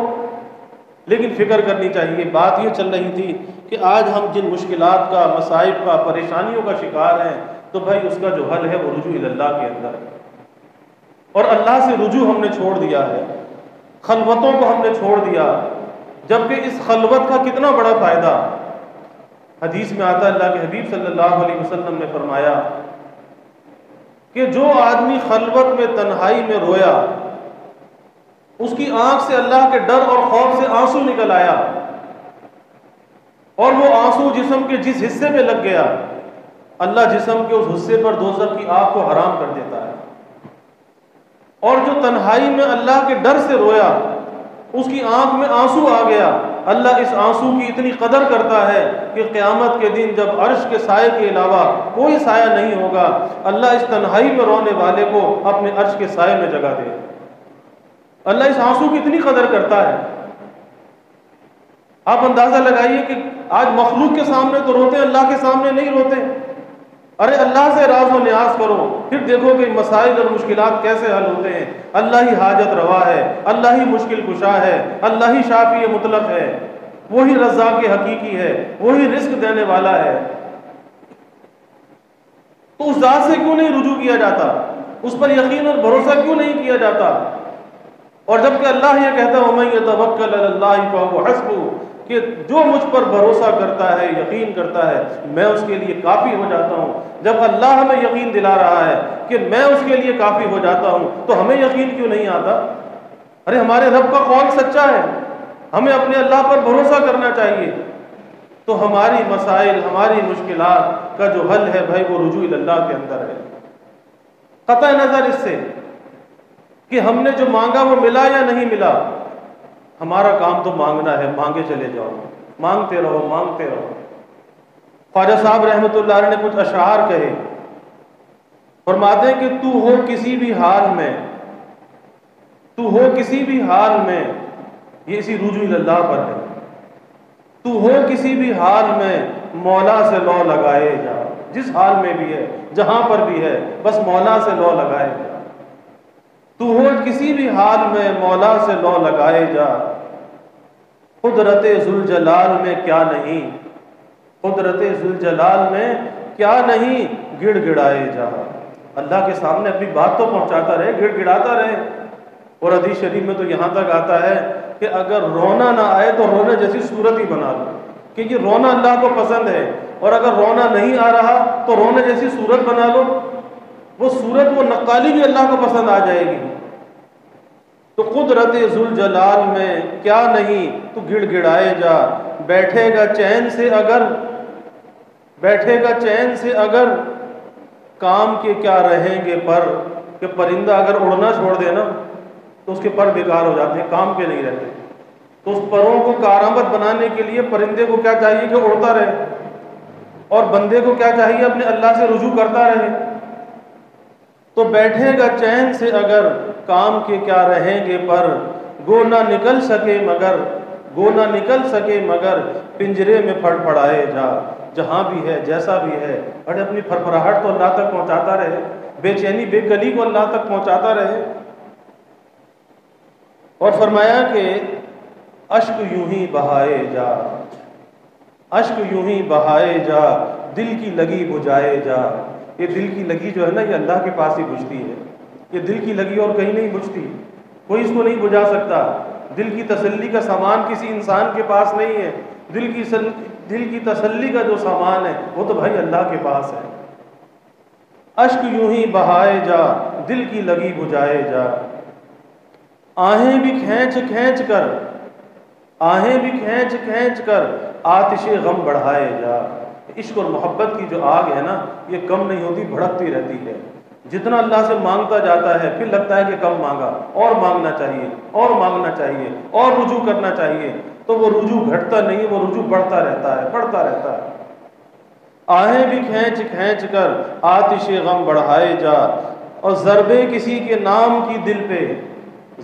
لیکن فکر کرنی چاہیے۔ بات یہ چل رہی تھی کہ آج ہم جن مشکلات کا، مصائب کا، پریشانیوں کا شکار ہیں، تو بھائی اس کا جو حل ہے وہ رجوع اللہ کے اندر ہے، اور اللہ سے رجوع ہم نے چھوڑ دیا ہے، خلوتوں کو ہم نے چھوڑ دیا، جبکہ اس خلوت کا کتنا بڑا فائدہ۔ حدیث میں آتا ہے، اللہ کے حبیب صلی اللہ علیہ وسلم نے فرمایا کہ جو آدمی خلوت میں، تنہائی میں رویا، اس کی آنکھ سے اللہ کے ڈر اور خوف سے آنسو نکل آیا، اور وہ آنسو جسم کے جس حصے پہ لگ گیا، اللہ جسم کے اس حصے پر دوزخ کی آگ کو حرام کر دیتا ہے۔ اور جو تنہائی میں اللہ کے ڈر سے رویا، اس کی آنکھ میں آنسو آ گیا، اللہ اس آنسو کی اتنی قدر کرتا ہے کہ قیامت کے دن جب عرش کے سائے کے علاوہ کوئی سایہ نہیں ہوگا، اللہ اس تنہائی میں رونے والے کو اپنے عرش کے سائے میں جگہ دے۔ اللہ اس آنسو کی اتنی قدر کرتا ہے۔ آپ اندازہ لگائیے کہ آج مخلوق کے سامنے تو روتے ہیں، اللہ کے سامنے نہیں روتے۔ ارے اللہ سے راز و نیاز کرو، پھر دیکھو کہ مسائل اور مشکلات کیسے حل ہوتے ہیں۔ اللہ ہی حاجت روا ہے، اللہ ہی مشکل کشا ہے، اللہ ہی شافی مطلق ہے، وہی رزاق حقیقی ہے، وہی رزق دینے والا ہے۔ تو اس ذات سے کیوں نہیں رجوع کیا جاتا؟ اس پر یقین اور بھروسہ کیوں نہیں کیا جاتا؟ اور جبکہ اللہ یہ کہتا ہے وَمَن يَتَوَكَّلْ عَلَى اللَّهِ فَهُوَ حَسْبُهُ، کہ جو مجھ پر بھروسہ کرتا ہے، یقین کرتا ہے، میں اس کے لیے کافی ہو جاتا ہوں۔ جب اللہ ہمیں یقین دلا رہا ہے کہ میں اس کے لیے کافی ہو جاتا ہوں، تو ہمیں یقین کیوں نہیں آتا؟ ارے ہمارے رب کا قول سچا ہے، ہمیں اپنے اللہ پر بھروسہ کرنا چاہیے۔ تو ہماری مسائل، ہماری مشکلات کا جو حل ہے بھائی، وہ رجوع اللہ کے اندر ہے، قطع نظر اس سے کہ ہم نے جو مانگا وہ ملا یا نہیں ملا۔ ہمارا کام تو مانگنا ہے، مانگے چلے جاؤ، مانگتے رہو، مانگتے رہو۔ خواجہ صاحب رحمۃ اللہ علیہ نے کچھ اشعار کہے، فرماتے ہیں کہ تو ہو کسی بھی حال میں، تو ہو کسی بھی حال میں، یہ اسی رجوع اللہ پر ہے، تو ہو کسی بھی حال میں مولا سے لو لگائے جا۔ جس حال میں بھی ہے، جہاں پر بھی ہے، بس مولا سے لو لگائے جا۔ تو ہو کسی بھی حال میں مولا سے لو لگائے جا، قدرت ذوالجلال میں کیا نہیں، قدرت ذوالجلال میں کیا نہیں، گڑ گڑائے جا۔ اللہ کے سامنے اپنی بات تو پہنچاتا رہے، گڑ گڑاتا رہے۔ اور حدیث شریف میں تو یہاں تک آتا ہے کہ اگر رونا نہ آئے تو رونے جیسی صورت ہی بنا لو، کہ یہ رونا اللہ کو پسند ہے، اور اگر رونا نہیں آ رہا تو رونے جیسی صورت بنا لو، وہ صورت، وہ نقالی بھی اللہ کو پسند آ جائے گی۔ تو قدرت ذوالجلال میں کیا نہیں، تو گڑ گڑائے جا۔ بیٹھے گا چین سے اگر، بیٹھے گا چین سے اگر، کام کے کیا رہیں گے پر، کہ پرندہ اگر اڑنا چھوڑ دے نا تو اس کے پر بیکار ہو جاتے ہیں، کام کے نہیں رہتے۔ تو اس پروں کو کارآمد بنانے کے لیے پرندے کو کیا چاہیے کہ اڑتا رہے، اور بندے کو کیا چاہیے اپنے اللہ سے رجوع کرتا رہے۔ تو بیٹھے گا چین سے اگر، کام کے کیا رہیں گے پر، گو نہ نکل سکے مگر، گو نہ نکل سکے مگر، پنجرے میں پھڑ پھڑائے جا۔ جہاں بھی ہے، جیسا بھی ہے، اور اپنی پھڑپھڑاہٹ تو اللہ تک پہنچاتا رہے، بے چینی، بے کلی کو اللہ تک پہنچاتا رہے۔ اور فرمایا کہ اشک یوں ہی بہائے جا، اشک یوں ہی بہائے جا، دل کی لگی بجھائے جا۔ یہ دل کی لگی جو ہے نا، یہ اللہ کے پاس ہی بجھتی ہے۔ یہ دل کی لگی اور کہیں نہیں بجھتی، کوئی اس کو نہیں بجھا سکتا۔ دل کی تسلی کا سامان کسی انسان کے پاس نہیں ہے۔ دل کی تسلی کا جو سامان ہے وہ تو بھائی اللہ کے پاس ہے۔ اشک یوں ہی بہائے جا، دل کی لگی بجھائے جا۔ آہیں بھی کھینچ کھینچ کر، آہیں بھی کھینچ کھینچ کر آتش غم بڑھائے جا۔ عشق اور محبت کی جو آگ ہے نا، یہ کم نہیں ہوتی، بھڑکتی رہتی ہے۔ جتنا اللہ سے مانگتا جاتا ہے پھر لگتا ہے کہ کم مانگا، اور مانگنا چاہیے، اور مانگنا چاہیے، اور رجوع کرنا چاہیے، تو وہ رجوع گھٹتا نہیں، وہ رجوع بڑھتا رہتا ہے، بڑھتا رہتا ہے۔ آہیں بھی کھینچ کھینچ کر آتش غم بڑھائے جا، اور ضربے کسی کے نام کی دل پہ،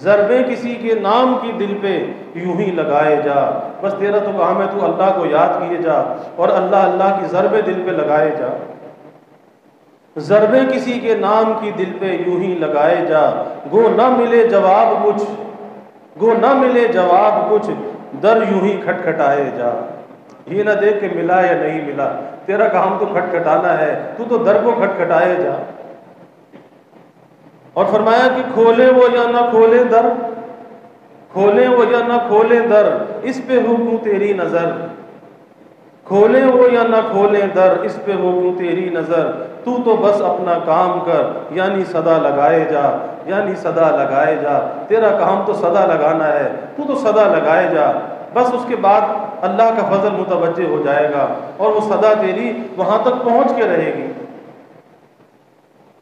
ضربے کسی کے نام کی دل پہ یوں ہی لگائے جا۔ بس تیرا تو کام ہے تو اللہ کو یاد کیے جا اور اللہ اللہ کی ضربے دل پہ لگائے جا۔ ضربے کسی کے نام کی دل پہ یوں ہی لگائے جا، گو نہ ملے جواب کچھ، گو نہ ملے جواب کچھ، در یوں ہی کھٹکھٹائے جا۔ یہ نہ دیکھ کہ ملا یا نہیں ملا، تیرا کام تو کھٹکھٹانا ہے، تو در کو کھٹکھٹائے جا۔ اور فرمایا کہ کھولے وہ یا نہ کھولے در، کھولے وہ یا نہ کھولے در، اس پہ ہو کیوں تیری نظر، کھولے وہ یا نہ کھولے در، اس پہ ہو کیوں تیری نظر، تو بس اپنا کام کر، یعنی صدا لگائے جا، یعنی صدا لگائے جا۔ تیرا کام تو صدا لگانا ہے، تو صدا لگائے جا، بس اس کے بعد اللہ کا فضل متوجہ ہو جائے گا اور وہ صدا تیری وہاں تک پہنچ کے رہے گی۔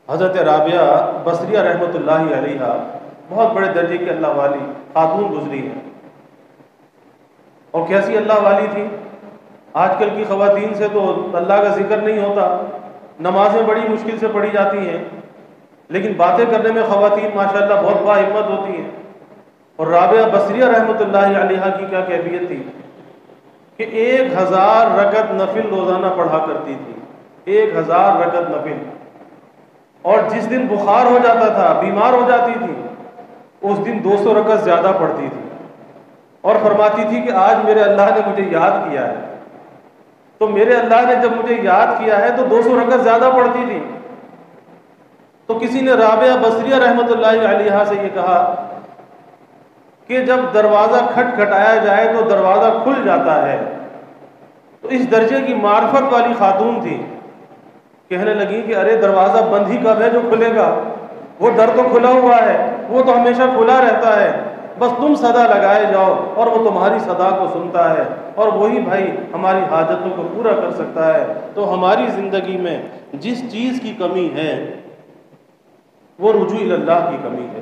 حضرت رابعہ بصریہ رحمۃ اللہ علیہا بہت بڑے درجے کی اللہ والی خاتون گزری ہے، اور کیسی اللہ والی تھی۔ آج کل کی خواتین سے تو اللہ کا ذکر نہیں ہوتا، نمازیں بڑی مشکل سے پڑھی جاتی ہیں، لیکن باتیں کرنے میں خواتین ماشاءاللہ بہت با ہمت ہوتی ہیں۔ اور رابعہ بصریہ رحمۃ اللہ علیہا کی کیا کیفیت تھی کہ 1000 رکعت نفل روزانہ پڑھا کرتی تھی، 1000 رکعت نفل۔ اور جس دن بخار ہو جاتا تھا، بیمار ہو جاتی تھی، اس دن 200 رکعت زیادہ پڑھتی تھی، اور فرماتی تھی کہ آج میرے اللہ نے مجھے یاد کیا ہے، تو میرے اللہ نے جب مجھے یاد کیا ہے تو 200 رکعت زیادہ پڑھتی تھی۔ تو کسی نے رابعہ بصریہ رحمۃ اللہ علیہا سے یہ کہا کہ جب دروازہ کھٹکھٹایا جائے تو دروازہ کھل جاتا ہے، تو اس درجے کی معرفت والی خاتون تھی، کہنے لگی کہ ارے دروازہ بند ہی کب ہے جو کھلے گا، وہ در تو کھلا ہوا ہے، وہ تو ہمیشہ کھلا رہتا ہے، بس تم صدا لگائے جاؤ اور وہ تمہاری صدا کو سنتا ہے، اور وہی بھائی ہماری حاجتوں کو پورا کر سکتا ہے۔ تو ہماری زندگی میں جس چیز کی کمی ہے وہ رجوع اللہ کی کمی ہے۔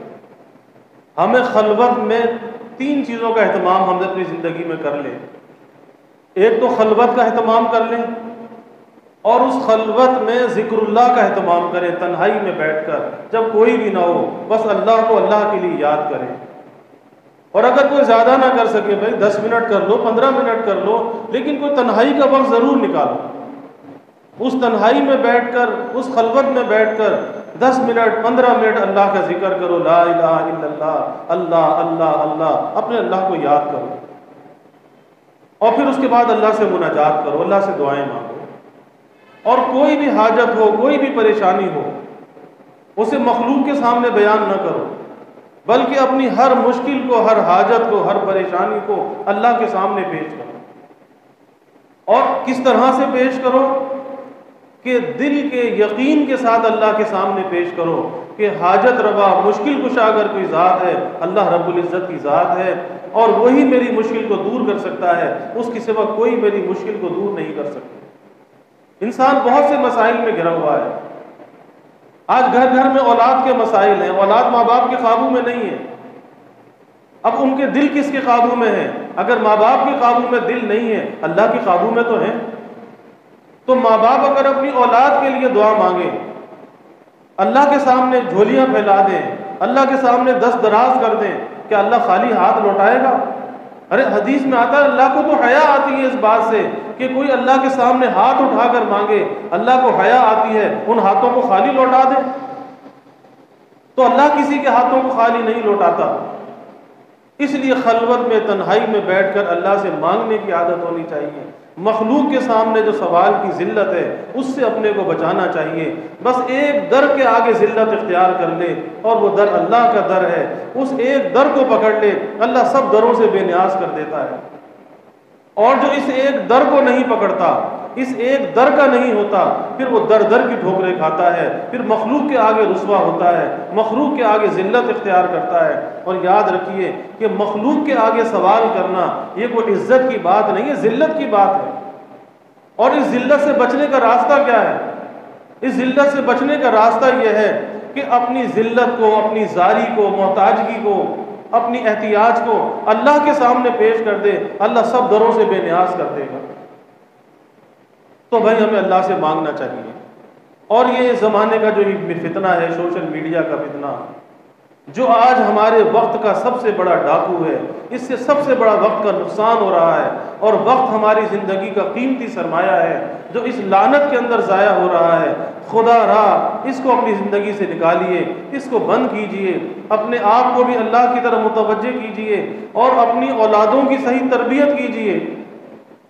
ہمیں خلوت میں 3 چیزوں کا اہتمام ہم اپنی زندگی میں کر لیں۔ ایک تو خلوت کا اہتمام کر لیں، اور اس خلوت میں ذکر اللہ کا اہتمام کریں، تنہائی میں بیٹھ کر، جب کوئی بھی نہ ہو، بس اللہ کو اللہ کے لیے یاد کریں۔ اور اگر کوئی زیادہ نہ کر سکے بھائی 10 منٹ کر لو، 15 منٹ کر لو، لیکن کوئی تنہائی کا وقت ضرور نکالو۔ اس تنہائی میں بیٹھ کر، اس خلوت میں بیٹھ کر 10 منٹ 15 منٹ اللہ کا ذکر کرو، لا الہ الا اللہ، اللہ اللہ اللہ، اپنے اللہ کو یاد کرو، اور پھر اس کے بعد اللہ سے مناجات کرو، اللہ سے دعائیں مانگو۔ اور کوئی بھی حاجت ہو، کوئی بھی پریشانی ہو، اسے مخلوق کے سامنے بیان نہ کرو، بلکہ اپنی ہر مشکل کو، ہر حاجت کو، ہر پریشانی کو اللہ کے سامنے پیش کرو۔ اور کس طرح سے پیش کرو کہ دل کے یقین کے ساتھ اللہ کے سامنے پیش کرو کہ حاجت روا، مشکل کشا اگر کوئی ذات ہے، اللہ رب العزت کی ذات ہے، اور وہی میری مشکل کو دور کر سکتا ہے، اس کے سوا کوئی میری مشکل کو دور نہیں کر سکتا۔ انسان بہت سے مسائل میں گھرا ہوا ہے۔ آج گھر گھر میں اولاد کے مسائل ہیں، اولاد ماں باپ کے قابو میں نہیں ہے۔ اب ان کے دل کس کے قابو میں ہے؟ اگر ماں باپ کے قابو میں دل نہیں ہے، اللہ کے قابو میں تو ہے۔ تو ماں باپ اگر اپنی اولاد کے لیے دعا مانگیں، اللہ کے سامنے جھولیاں پھیلا دیں، اللہ کے سامنے دست دراز کر دیں، کیا اللہ خالی ہاتھ لوٹائے گا؟ ارے حدیث میں آتا ہے اللہ کو تو حیا آتی ہے اس بات سے کہ کوئی اللہ کے سامنے ہاتھ اٹھا کر مانگے، اللہ کو حیا آتی ہے ان ہاتھوں کو خالی لوٹا دے۔ تو اللہ کسی کے ہاتھوں کو خالی نہیں لوٹاتا۔ اس لیے خلوت میں، تنہائی میں بیٹھ کر اللہ سے مانگنے کی عادت ہونی چاہیے۔ مخلوق کے سامنے جو سوال کی ذلت ہے اس سے اپنے کو بچانا چاہیے۔ بس ایک در کے آگے ذلت اختیار کر لے، اور وہ در اللہ کا در ہے، اس ایک در کو پکڑ لے، اللہ سب دروں سے بے نیاز کر دیتا ہے۔ اور جو اس ایک در کو نہیں پکڑتا اس ایک در کا نہیں ہوتا، پھر وہ در در کی ٹھوکریں کھاتا ہے، پھر مخلوق کے آگے رسوا ہوتا ہے، مخلوق کے آگے ذلت اختیار کرتا ہے۔ اور یاد رکھیے کہ مخلوق کے آگے سوال کرنا یہ کوئی عزت کی بات نہیں ہے، ذلت کی بات ہے۔ اور اس ذلت سے بچنے کا راستہ کیا ہے؟ اس ذلت سے بچنے کا راستہ یہ ہے کہ اپنی ذلت کو، اپنی زاری کو، محتاجگی کو، اپنی احتیاج کو اللہ کے سامنے پیش کر دے، اللہ سب دروں سے بے نیاز کر دے گا۔ تو بھائی ہمیں اللہ سے مانگنا چاہیے۔ اور یہ زمانے کا جو فتنہ ہے، سوشل میڈیا کا فتنہ، جو آج ہمارے وقت کا سب سے بڑا ڈاکو ہے، اس سے سب سے بڑا وقت کا نقصان ہو رہا ہے، اور وقت ہماری زندگی کا قیمتی سرمایہ ہے جو اس لعنت کے اندر ضائع ہو رہا ہے۔ خدا را اس کو اپنی زندگی سے نکالیے، اس کو بند کیجئے، اپنے آپ کو بھی اللہ کی طرف متوجہ کیجئے اور اپنی اولادوں کی صحیح تربیت کیجئے۔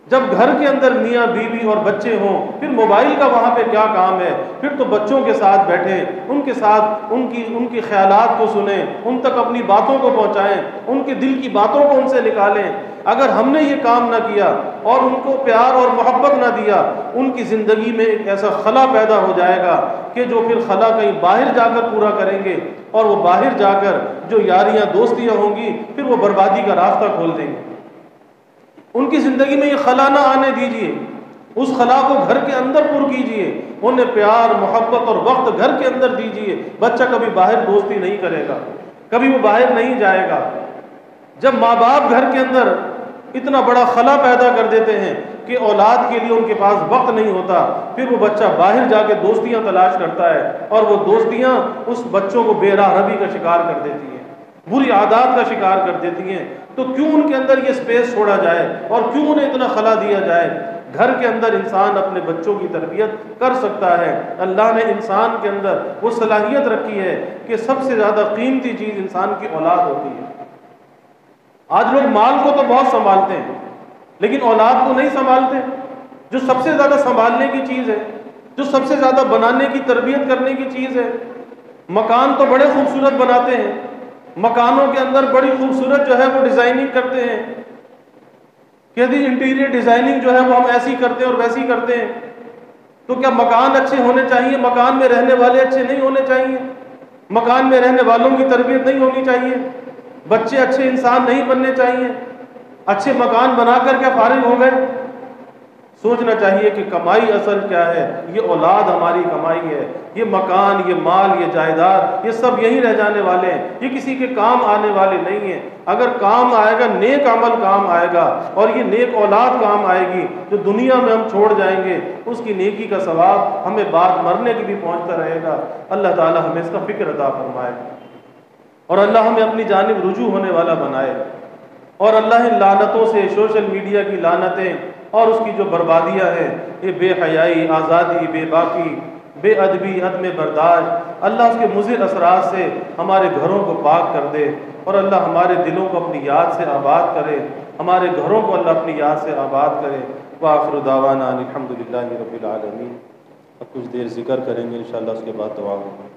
جب گھر کے اندر میاں بیوی اور بچے ہوں، پھر موبائل کا وہاں پہ کیا کام ہے؟ پھر تو بچوں کے ساتھ بیٹھیں، ان کے ساتھ ان کی خیالات کو سنیں، ان تک اپنی باتوں کو پہنچائیں، ان کے دل کی باتوں کو ان سے نکالیں۔ اگر ہم نے یہ کام نہ کیا اور ان کو پیار اور محبت نہ دیا، ان کی زندگی میں ایک ایسا خلا پیدا ہو جائے گا کہ جو پھر خلا کہیں باہر جا کر پورا کریں گے، اور وہ باہر جا کر جو یاریاں دوستیاں ہوں گی پھر وہ بربادی کا راستہ کھول دیں گے۔ ان کی زندگی میں یہ خلا نہ آنے دیجیے، اس خلا کو گھر کے اندر پر کیجیے، انہیں پیار، محبت اور وقت گھر کے اندر دیجیے۔ بچہ کبھی باہر دوستی نہیں کرے گا، کبھی وہ باہر نہیں جائے گا۔ جب ماں باپ گھر کے اندر اتنا بڑا خلا پیدا کر دیتے ہیں کہ اولاد کے لیے ان کے پاس وقت نہیں ہوتا، پھر وہ بچہ باہر جا کے دوستیاں تلاش کرتا ہے، اور وہ دوستیاں اس بچوں کو بے راہ روی کا شکار کر دیتی ہیں، بری عادات کا شکار کر دیتی ہیں۔ تو کیوں ان کے اندر یہ سپیس چھوڑا جائے اور کیوں انہیں اتنا خلا دیا جائے؟ گھر کے اندر انسان اپنے بچوں کی تربیت کر سکتا ہے۔ اللہ نے انسان کے اندر وہ صلاحیت رکھی ہے کہ سب سے زیادہ قیمتی چیز انسان کی اولاد ہوتی ہے۔ آج لوگ مال کو تو بہت سنبھالتے ہیں لیکن اولاد کو نہیں سنبھالتے، جو سب سے زیادہ سنبھالنے کی چیز ہے، جو سب سے زیادہ بنانے کی، تربیت کرنے کی چیز ہے۔ مکان تو بڑے خوبصورت بناتے ہیں، مکانوں کے اندر بڑی خوبصورت جو ہے وہ ڈیزائننگ کرتے ہیں، کہ انٹیریئر ڈیزائننگ جو ہے وہ ہم ایسی کرتے ہیں اور ویسی کرتے ہیں۔ تو کیا مکان اچھے ہونے چاہیے؟ مکان میں رہنے والے اچھے نہیں ہونے چاہیے؟ مکان میں رہنے والوں کی تربیت نہیں ہونی چاہیے؟ بچے اچھے انسان نہیں بننے چاہیے؟ اچھے مکان بنا کر کیا فارغ ہو گئے؟ سوچنا چاہیے کہ کمائی اصل کیا ہے۔ یہ اولاد ہماری کمائی ہے، یہ مکان، یہ مال، یہ جائیداد، یہ سب یہیں رہ جانے والے ہیں، یہ کسی کے کام آنے والے نہیں ہیں۔ اگر کام آئے گا، نیک عمل کام آئے گا، اور یہ نیک اولاد کام آئے گی جو دنیا میں ہم چھوڑ جائیں گے، اس کی نیکی کا ثواب ہمیں بعد مرنے کی بھی پہنچتا رہے گا۔ اللہ تعالی ہمیں اس کا فکر عطا فرمائے، اور اللہ ہمیں اپنی جانب رجوع ہونے والا بنائے، اور اللہ ان لعنتوں سے، سوشل میڈیا کی لعنتیں اور اس کی جو بربادیاں ہیں، یہ بے حیائی، آزادی، بے باکی، بے ادبی، عدم برداشت، اللہ اس کے مضر اثرات سے ہمارے گھروں کو پاک کر دے، اور اللہ ہمارے دلوں کو اپنی یاد سے آباد کرے، ہمارے گھروں کو اللہ اپنی یاد سے آباد کرے۔ وآخر دعوانا الحمدللہ رب العالمین۔ اب کچھ دیر ذکر کریں گے، انشاءاللہ اس کے بعد دعا ہوگی۔